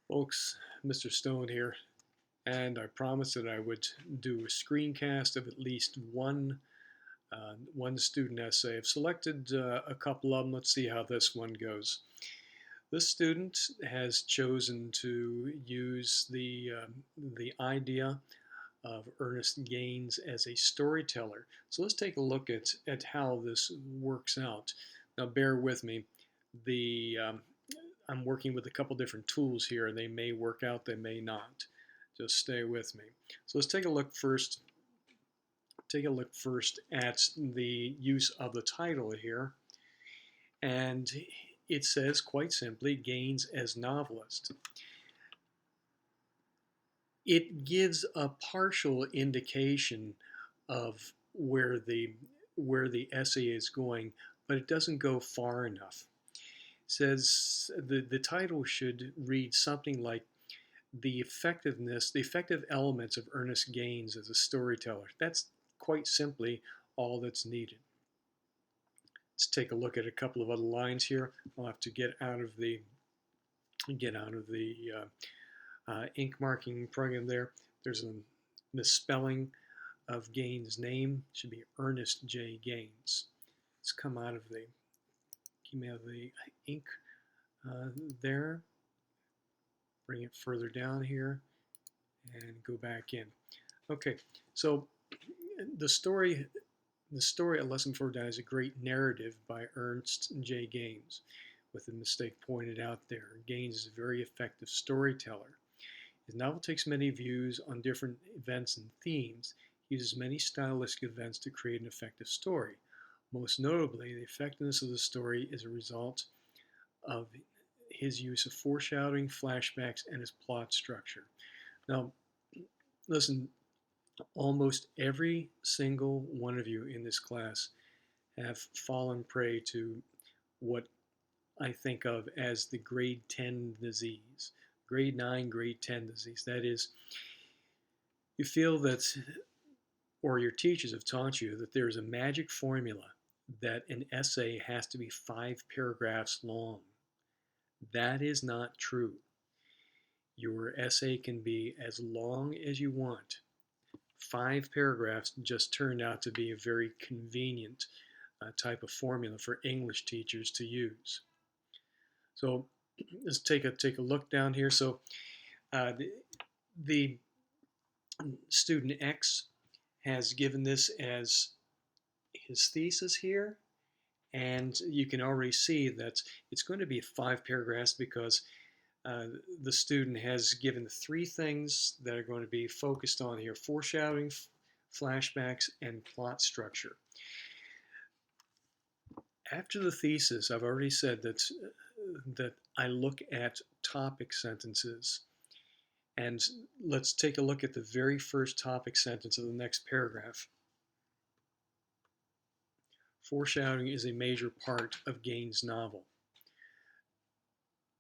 Folks, Mr. Stone here, and I promised that I would do a screencast of at least one student essay. I've selected a couple of them. Let's see how this one goes. This student has chosen to use the idea of Ernest Gaines as a storyteller. So let's take a look at how this works out. Now, bear with me. The I'm working with a couple different tools here. They may work out, they may not. Just stay with me. So let's take a look first. Take a look first at the use of the title here. And it says quite simply, Gaines as novelist. It gives a partial indication of where the essay is going, but it doesn't go far enough. It says the title should read something like the effective elements of Ernest Gaines as a storyteller. That's quite simply all that's needed. Let's take a look at a couple of other lines here. I'll have to get out of the ink marking program there. There's a misspelling of Gaines' name. It should be Ernest J. Gaines. Let's come out of the ink there. Bring it further down here and go back in. Okay, so the story at Lesson 4 is a great narrative by Ernest J. Gaines, with the mistake pointed out there. Gaines is a very effective storyteller. His novel takes many views on different events and themes. He uses many stylistic events to create an effective story. Most notably, the effectiveness of the story is a result of his use of foreshadowing, flashbacks, and his plot structure. Now, listen, almost every single one of you in this class have fallen prey to what I think of as the grade 10 disease, grade 9, grade 10 disease. That is, you feel that, or your teachers have taught you that there's a magic formula that an essay has to be 5 paragraphs long. That is not true. Your essay can be as long as you want. 5 paragraphs just turned out to be a very convenient type of formula for English teachers to use. So let's take a look down here. So the student X has given this as his thesis here, and you can already see that it's going to be 5 paragraphs because the student has given 3 things that are going to be focused on here: foreshadowing, flashbacks, and plot structure. After the thesis, I've already said that I look at topic sentences. And let's take a look at the very first topic sentence of the next paragraph. Foreshadowing is a major part of Gaines' novel.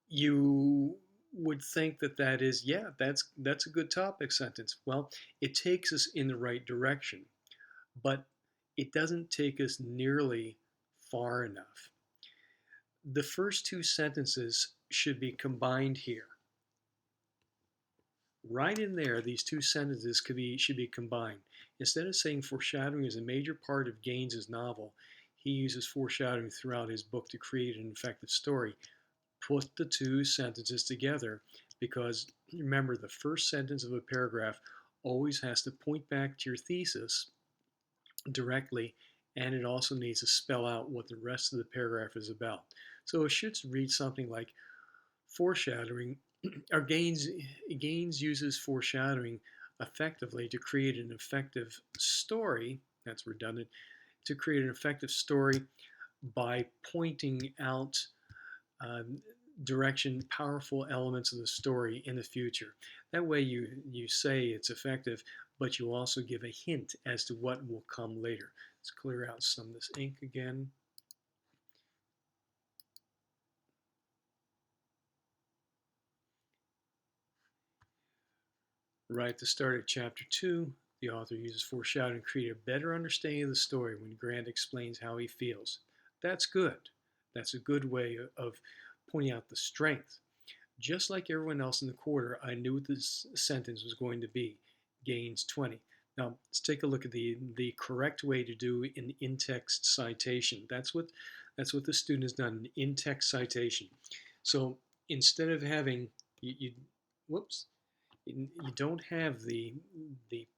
You would think that is, yeah, that's a good topic sentence. Well, it takes us in the right direction, but it doesn't take us nearly far enough. The first 2 sentences should be combined here. Right in there, these 2 sentences should be combined. Instead of saying foreshadowing is a major part of Gaines's novel, he uses foreshadowing throughout his book to create an effective story. Put the 2 sentences together, because remember, the first sentence of a paragraph always has to point back to your thesis directly, and it also needs to spell out what the rest of the paragraph is about. So it should read something like foreshadowing, or Gaines uses foreshadowing effectively to create an effective story. That's redundant. To create an effective story by pointing out direction, powerful elements of the story in the future. That way you say it's effective, but you also give a hint as to what will come later. Let's clear out some of this ink again. Right at the start of chapter 2, the author uses foreshadowing to create a better understanding of the story when Grant explains how he feels. That's good. That's a good way of pointing out the strength. Just like everyone else in the quarter, I knew what this sentence was going to be. Gains 20. Now, let's take a look at the correct way to do an in-text citation. That's what the student has done, an in-text citation. So instead of having, whoops, you don't have the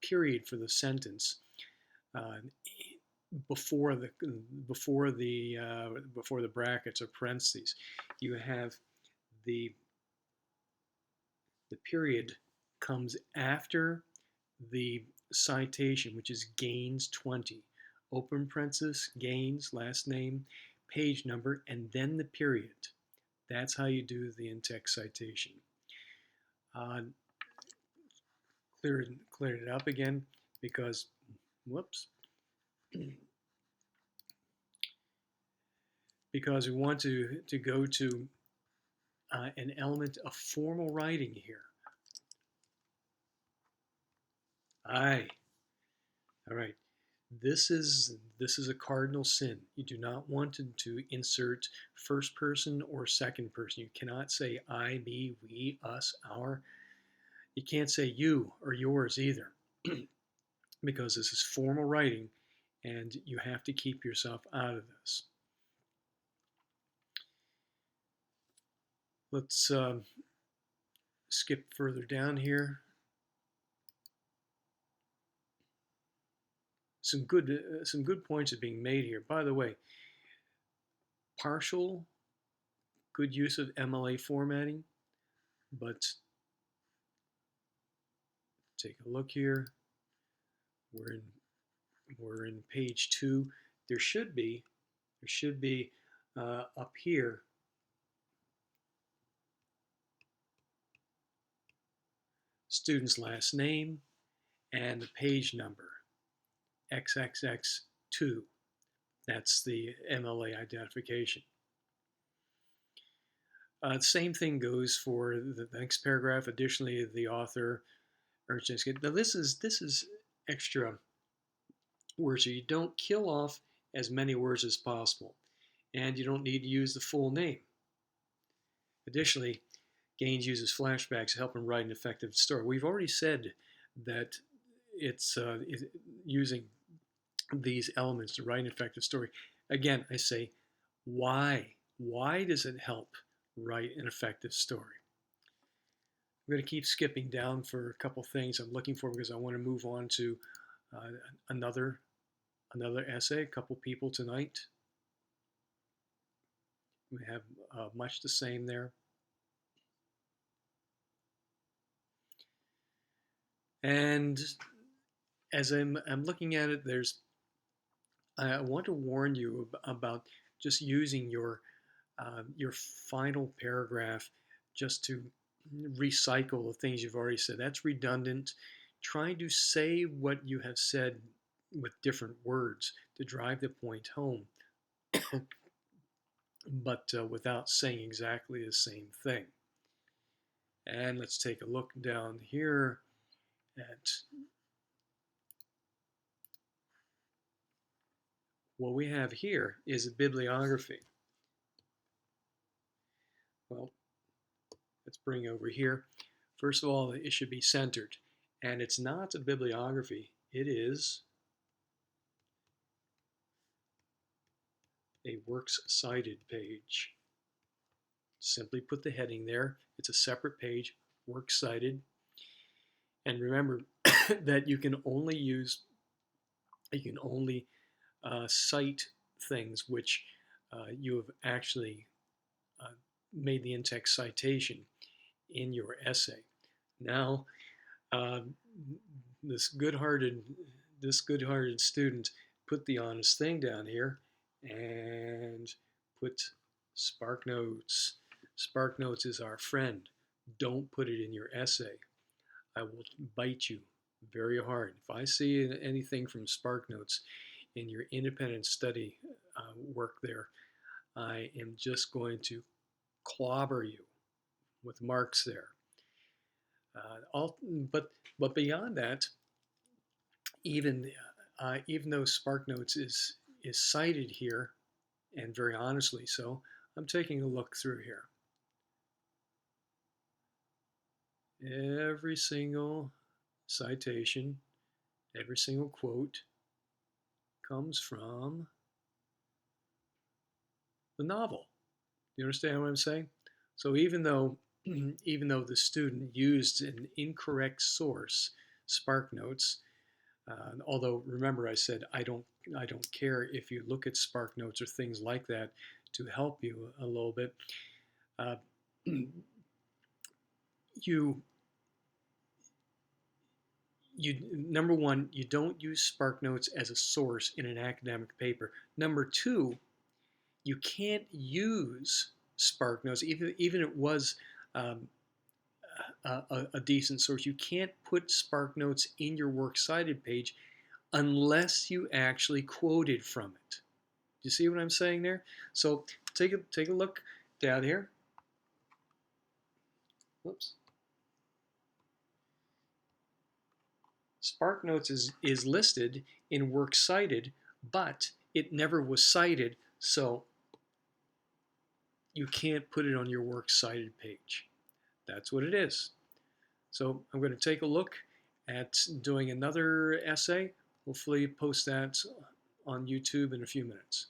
period for the sentence uh, before the brackets or parentheses. You have the period comes after the citation, which is gains 20. Open parenthesis, gains, last name, page number, and then the period. That's how you do the in-text citation. Cleared it up again because, whoops, because we want to go to an element of formal writing here. Aye. All right. This is a cardinal sin. You do not want to insert first person or second person. You cannot say I, me, we, us, our. You can't say you or yours either because this is formal writing and you have to keep yourself out of this. Let's skip further down here. Some good points are being made here. By the way, partial, good use of MLA formatting, but take a look here. We're in page 2. There should be up here student's last name and the page number XXX2. That's the MLA identification. Same thing goes for the next paragraph. Additionally, the author urges. Now this is extra words, so you don't kill off as many words as possible, and you don't need to use the full name. Additionally, Gaines uses flashbacks to help him write an effective story. We've already said that it's using these elements to write an effective story. Again, I say, why? Why does it help write an effective story? I'm going to keep skipping down for a couple things I'm looking for because I want to move on to another essay, a couple people tonight. We have much the same there. And as I'm looking at it, I want to warn you about just using your final paragraph just to recycle the things you've already said. That's redundant. Trying to say what you have said with different words to drive the point home, but without saying exactly the same thing. And let's take a look down here at what we have here is a bibliography. Well, let's bring over here. First of all, it should be centered. And it's not a bibliography. It is a works cited page. Simply put the heading there. It's a separate page, works cited. And remember that you can only cite things which you have actually made the in-text citation in your essay. Now, this good-hearted student put the honest thing down here and put SparkNotes. SparkNotes is our friend. Don't put it in your essay. I will bite you very hard. If I see anything from SparkNotes in your independent study work there, I am just going to clobber you with marks there. But beyond that, even though SparkNotes is cited here, and very honestly so, I'm taking a look through here. every single citation, every single quote comes from the novel. You understand what I'm saying? So even though even though the student used an incorrect source, SparkNotes, although remember I said I don't care if you look at SparkNotes or things like that to help you a little bit. Uh, you number one, you don't use SparkNotes as a source in an academic paper. Number two, you can't use SparkNotes, even if it was um, a decent source. You can't put SparkNotes in your works cited page unless you actually quoted from it. Do you see what I'm saying there? So take a look down here. Whoops. SparkNotes is listed in works cited, but it never was cited, so you can't put it on your works cited page. That's what it is. So I'm going to take a look at doing another essay. Hopefully post that on YouTube in a few minutes.